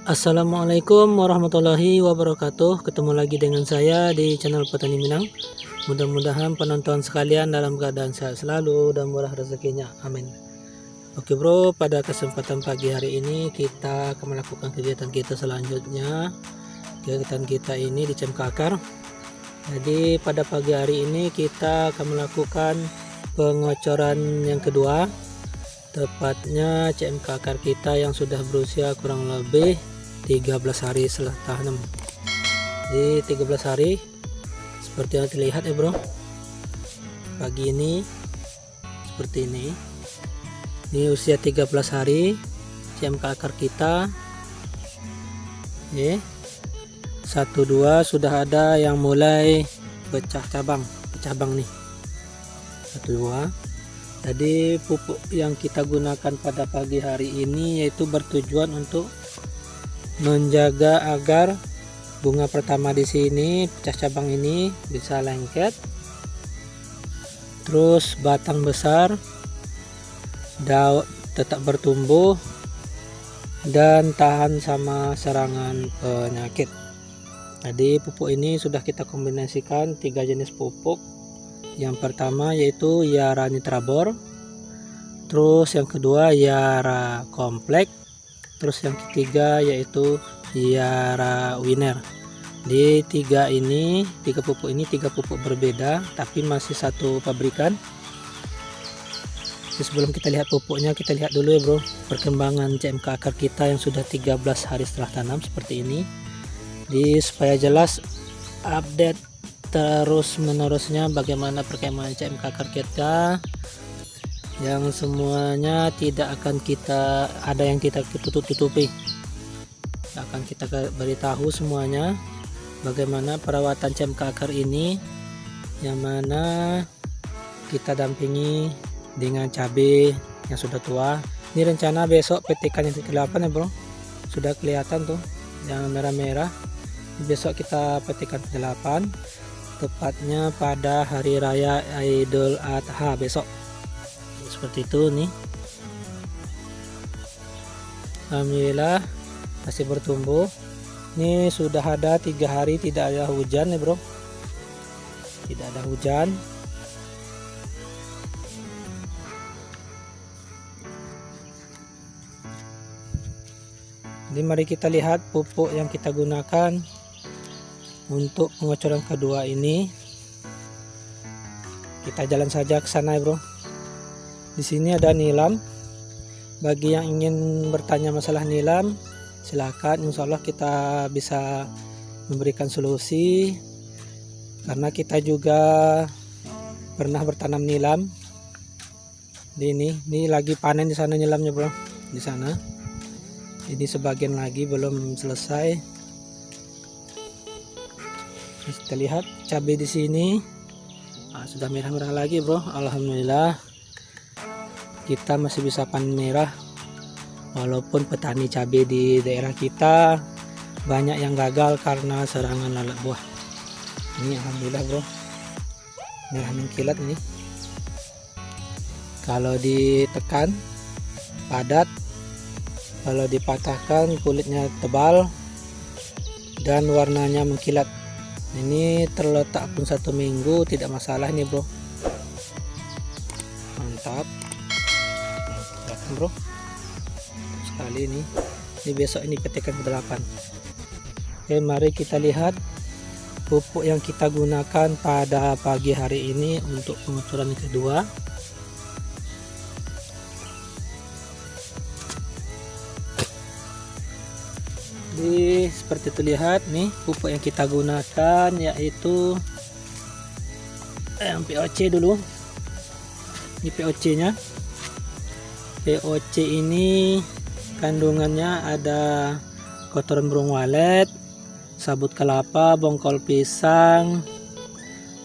Assalamualaikum warahmatullahi wabarakatuh. Ketemu lagi dengan saya di channel Petani Minang. Mudah-mudahan penonton sekalian dalam keadaan sehat selalu dan murah rezekinya, amin. Oke bro, pada kesempatan pagi hari ini kita akan melakukan kegiatan kita selanjutnya. Kegiatan kita ini di CMK Akar. Jadi pada pagi hari ini kita akan melakukan pengocoran yang kedua, tepatnya CMK Akar kita yang sudah berusia kurang lebih 13 hari setelah tanam. Di 13 hari seperti yang terlihat ya bro, pagi ini seperti ini. Ini usia 13 hari CMK Akar kita. Oke, 1-2 sudah ada yang mulai pecah cabang nih. 1-2. Jadi pupuk yang kita gunakan pada pagi hari ini yaitu bertujuan untuk menjaga agar bunga pertama di sini pecah cabang ini bisa lengket, terus batang besar, daun tetap bertumbuh dan tahan sama serangan penyakit. Jadi pupuk ini sudah kita kombinasikan 3 jenis pupuk. Yang pertama yaitu Yara Nitrabor, terus yang kedua Yara Kompleks, terus yang ketiga yaitu Yara Winner. Di tiga pupuk berbeda tapi masih satu pabrikan. Jadi sebelum kita lihat pupuknya, kita lihat dulu ya bro perkembangan CMK Akar kita yang sudah 13 hari setelah tanam seperti ini. Supaya jelas update terus menerusnya bagaimana perkembangan CMK Akar kita, yang semuanya tidak akan kita ada yang kita tutupi, akan kita beritahu semuanya bagaimana perawatan CMK Akar ini, yang mana kita dampingi dengan cabai yang sudah tua. Ini rencana besok petikan yang ke-8 ya bro, sudah kelihatan tuh yang merah-merah. Besok kita petikan ke-8, tepatnya pada hari raya Idul Adha besok. Seperti itu nih. Alhamdulillah masih bertumbuh. Ini sudah ada 3 hari tidak ada hujan ya bro, tidak ada hujan. Jadi mari kita lihat pupuk yang kita gunakan untuk pengocoran kedua ini. Kita jalan saja ke sana ya bro. Di sini ada nilam. Bagi yang ingin bertanya masalah nilam, silahkan, insya Allah kita bisa memberikan solusi, karena kita juga pernah bertanam nilam. Ini lagi panen di sana nilamnya bro, di sana. Ini sebagian lagi belum selesai. Kita lihat cabai di sini sudah merah-merah lagi bro. Alhamdulillah kita masih bisa panen merah, walaupun petani cabai di daerah kita banyak yang gagal karena serangan lalat buah. Ini alhamdulillah bro, merah mengkilat ini. Kalau ditekan padat, kalau dipatahkan kulitnya tebal dan warnanya mengkilat. Ini terletak pun 1 minggu tidak masalah nih bro, mantap. Bro sekali ini besok ini petikan ke-8. Oke, mari kita lihat pupuk yang kita gunakan pada pagi hari ini untuk pengocoran kedua. Jadi seperti terlihat nih pupuk yang kita gunakan yaitu yang POC dulu. Ini POC nya. POC ini kandungannya ada kotoran burung walet, sabut kelapa, bongkol pisang,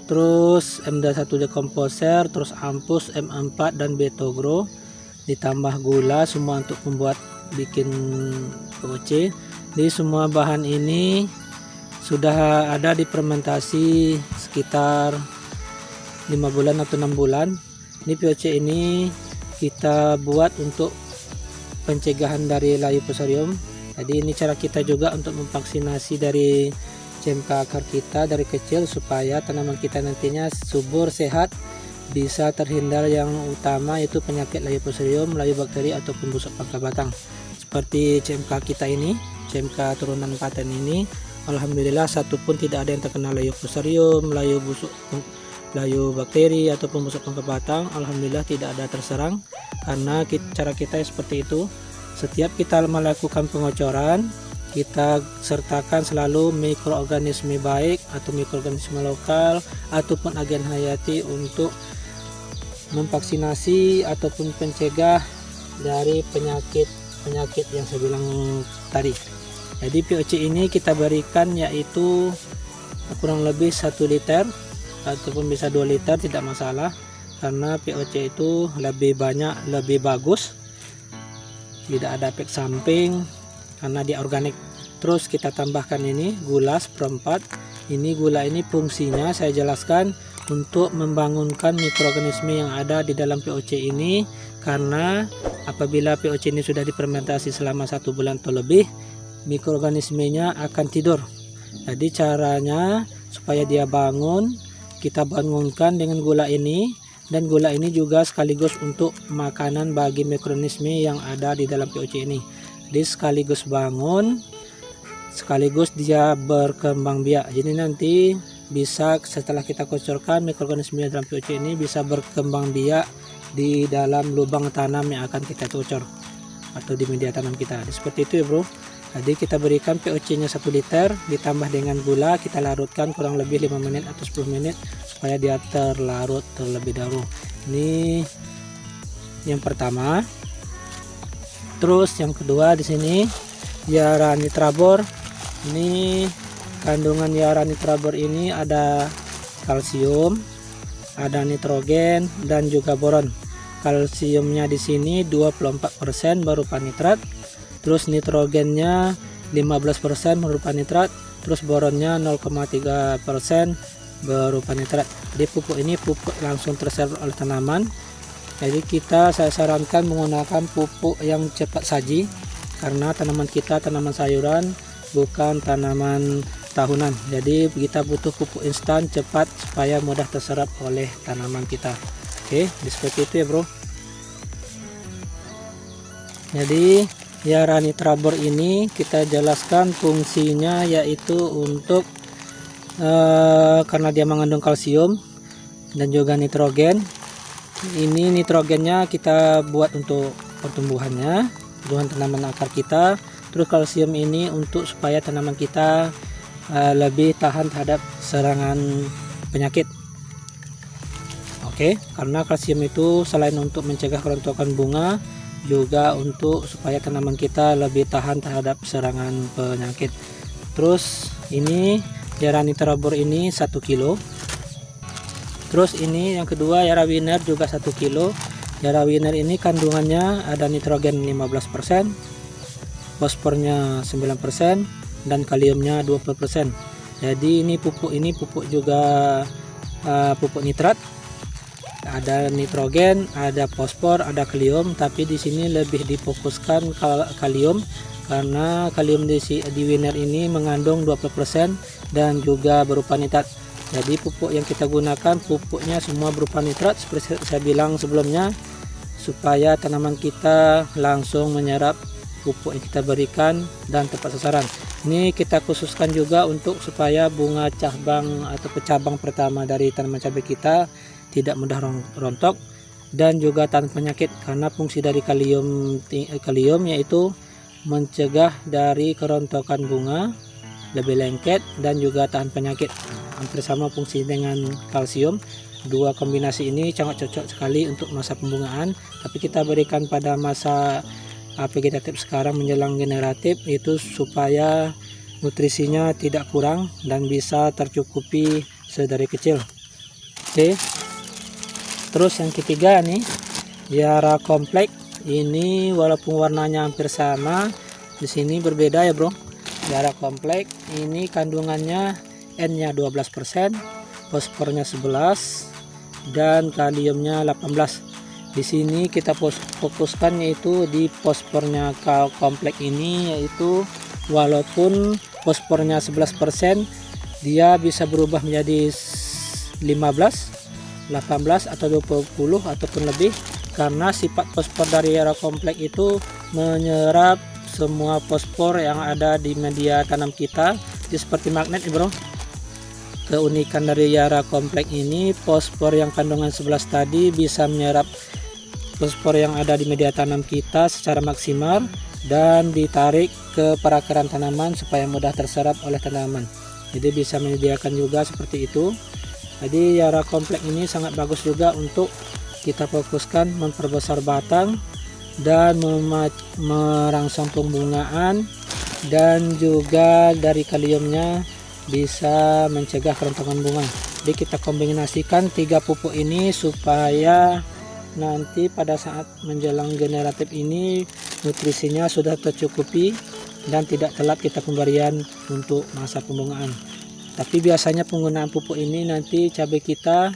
terus MD1 dekomposer, terus ampus, M4 dan betogro, ditambah gula, semua untuk membuat bikin POC. Jadi semua bahan ini sudah ada di fermentasi sekitar 5 bulan atau 6 bulan. Ini POC ini kita buat untuk pencegahan dari layu fusarium Jadi ini cara kita juga untuk memvaksinasi dari CMK akar kita dari kecil supaya tanaman kita nantinya subur, sehat, bisa terhindar yang utama yaitu penyakit layu fusarium, layu bakteri ataupun busuk pangkal batang. Seperti CMK kita ini, CMK turunan paten ini, alhamdulillah satupun tidak ada yang terkena layu fusarium, layu busuk, layu bakteri ataupun busuk pangkal batang. Alhamdulillah tidak ada terserang karena cara kita seperti itu. Setiap kita melakukan pengocoran, kita sertakan selalu mikroorganisme baik atau mikroorganisme lokal ataupun agen hayati untuk memvaksinasi ataupun pencegah dari penyakit yang saya bilang tadi. Jadi POC ini kita berikan yaitu kurang lebih 1 liter ataupun bisa 2 liter, tidak masalah, karena POC itu lebih banyak, lebih bagus, tidak ada efek samping karena dia organik. Terus kita tambahkan ini gula seperempat. Ini gula ini fungsinya saya jelaskan untuk membangunkan mikroorganisme yang ada di dalam POC ini, karena apabila POC ini sudah difermentasi selama 1 bulan atau lebih, mikroorganismenya akan tidur. Jadi caranya supaya dia bangun, kita bangunkan dengan gula ini, dan gula ini juga sekaligus untuk makanan bagi mikroorganisme yang ada di dalam POC ini. Jadi sekaligus bangun, sekaligus dia berkembang biak. Jadi nanti bisa setelah kita kocorkan mikroorganisme dalam POC ini bisa berkembang biak di dalam lubang tanam yang akan kita kocor atau di media tanam kita. Jadi seperti itu ya bro. Jadi kita berikan POC nya 1 liter ditambah dengan gula, kita larutkan kurang lebih 5 menit atau 10 menit supaya dia terlarut terlebih dahulu. Ini yang pertama. Terus yang kedua di sini Yara Nitrabor. Ini kandungan Yara Nitrabor ini ada kalsium, ada nitrogen dan juga boron. Kalsiumnya di sini 24% berupa nitrat. Terus nitrogennya 15% berupa nitrat, terus boronnya 0,3% berupa nitrat. Jadi pupuk ini pupuk langsung terserap oleh tanaman. Jadi saya sarankan menggunakan pupuk yang cepat saji, karena tanaman kita tanaman sayuran, bukan tanaman tahunan. Jadi kita butuh pupuk instan cepat supaya mudah terserap oleh tanaman kita. Oke, seperti itu ya bro. Jadi Yara Nitrabor ini kita jelaskan fungsinya yaitu untuk karena dia mengandung kalsium dan juga nitrogen. Ini nitrogennya kita buat untuk pertumbuhan tanaman akar kita. Terus kalsium ini untuk supaya tanaman kita lebih tahan terhadap serangan penyakit. Oke, karena kalsium itu selain untuk mencegah kerontokan bunga, juga untuk supaya tanaman kita lebih tahan terhadap serangan penyakit. Terus ini Yara Nitrabor ini 1 kilo. Terus ini yang kedua Yara Winner juga 1 kilo. Yara Winner ini kandungannya ada nitrogen 15%, fosfornya 9%, dan kaliumnya 20%. Jadi ini pupuk juga pupuk nitrat. Ada nitrogen, ada fosfor, ada kalium, tapi di sini lebih difokuskan kalium karena kalium di Winner ini mengandung 20% dan juga berupa nitrat. Jadi pupuk yang kita gunakan pupuknya semua berupa nitrat seperti saya bilang sebelumnya, supaya tanaman kita langsung menyerap pupuk yang kita berikan dan tepat sasaran. Ini kita khususkan juga untuk supaya bunga cabang atau cabang pertama dari tanaman cabai kita tidak mudah rontok dan juga tahan penyakit, karena fungsi dari kalium yaitu mencegah dari kerontokan bunga, lebih lengket dan juga tahan penyakit. Hampir sama fungsi dengan kalsium. Dua kombinasi ini sangat cocok sekali untuk masa pembungaan, tapi kita berikan pada masa vegetatif sekarang menjelang generatif, itu supaya nutrisinya tidak kurang dan bisa tercukupi sedari kecil. Oke. Terus yang ketiga nih Yara Kompleks. Ini walaupun warnanya hampir sama, di sini berbeda ya bro. Yara Kompleks ini kandungannya N-nya 12%, fosfornya 11, dan kaliumnya 18. Di sini kita fokuskan yaitu di fosfornya kompleks ini, yaitu walaupun fosfornya 11%, dia bisa berubah menjadi 15, 18 atau 20 ataupun lebih, karena sifat fosfor dari Yara Kompleks itu menyerap semua fosfor yang ada di media tanam kita. Jadi seperti magnet nih bro. Keunikan dari Yara Kompleks ini, fosfor yang kandungan 11 tadi bisa menyerap fosfor yang ada di media tanam kita secara maksimal dan ditarik ke perakaran tanaman supaya mudah terserap oleh tanaman. Jadi bisa menyediakan juga seperti itu. Jadi Yara Kompleks ini sangat bagus juga untuk kita fokuskan memperbesar batang dan merangsang pembungaan, dan juga dari kaliumnya bisa mencegah kerontokan bunga. Jadi kita kombinasikan 3 pupuk ini supaya nanti pada saat menjelang generatif ini nutrisinya sudah tercukupi dan tidak telat kita pemberian untuk masa pembungaan. Tapi biasanya penggunaan pupuk ini nanti cabai kita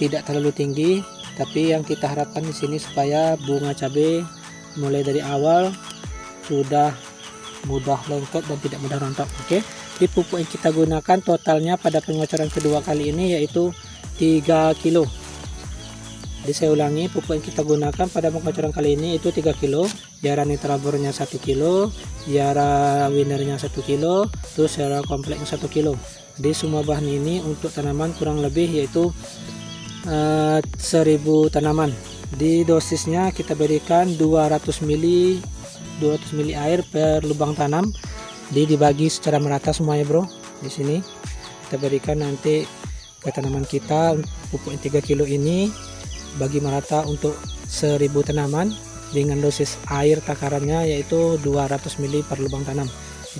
tidak terlalu tinggi, tapi yang kita harapkan di sini supaya bunga cabai mulai dari awal sudah mudah lengket dan tidak mudah rontok. Oke, di pupuk yang kita gunakan totalnya pada pengocoran kedua kali ini yaitu 3 kilo. Jadi saya ulangi, pupuk yang kita gunakan pada pengocoran kali ini itu 3 kilo, Yara Nitrabornya 1 kilo, Yara Winnernya 1 kilo, terus Yara Kompleksnya 1 kilo. Jadi semua bahan ini untuk tanaman kurang lebih yaitu 1000 tanaman. Di dosisnya kita berikan 200 ml air per lubang tanam. Jadi dibagi secara merata semuanya bro. Di sini kita berikan nanti ke tanaman kita pupuk 3 kilo ini, bagi merata untuk 1000 tanaman dengan dosis air takarannya yaitu 200 ml per lubang tanam.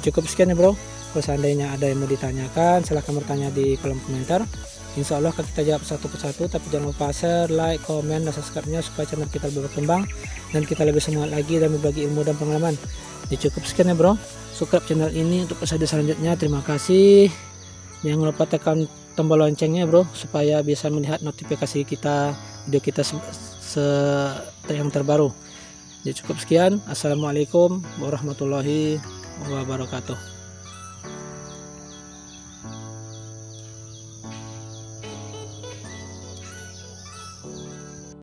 Cukup sekian ya bro. Kalau seandainya ada yang mau ditanyakan, silahkan bertanya di kolom komentar. Insya Allah akan kita jawab satu persatu. Tapi jangan lupa share, like, komen, dan subscribe-nya supaya channel kita lebih berkembang dan kita lebih semangat lagi dan berbagi ilmu dan pengalaman. Jadi cukup sekian ya bro. Subscribe channel ini untuk episode selanjutnya. Terima kasih. Jangan lupa tekan tombol loncengnya bro supaya bisa melihat notifikasi kita, video kita yang terbaru. Jadi cukup sekian. Assalamualaikum warahmatullahi wabarakatuh.